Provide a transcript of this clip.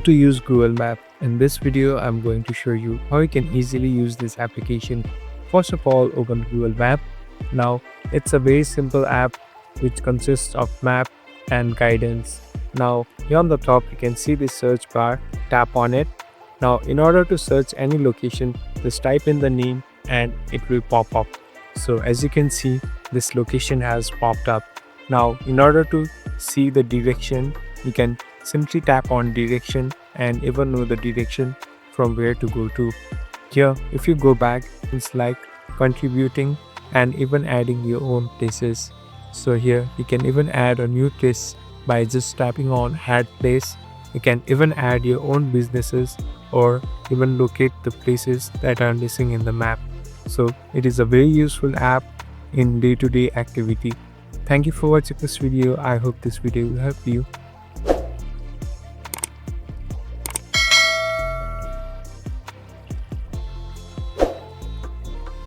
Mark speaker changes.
Speaker 1: To use Google Map. In this video, I'm going to show you how you can easily use this application. First of all, open Google Map. Now, it's a very simple app which consists of map and guidance. Now, here on the top, you can see the search bar. Tap on it. Now, in order to search any location, just type in the name and it will pop up. So, as you can see, this location has popped up. Now, in order to see the direction, you can simply tap on direction and even know the direction from where to go to. Here, if you go back, it's like contributing and even adding your own places. So here, you can even add a new place by just tapping on add place. You can even add your own businesses or even locate the places that are missing in the map. So it is a very useful app in day-to-day activity. Thank you for watching this video. I hope this video will help you.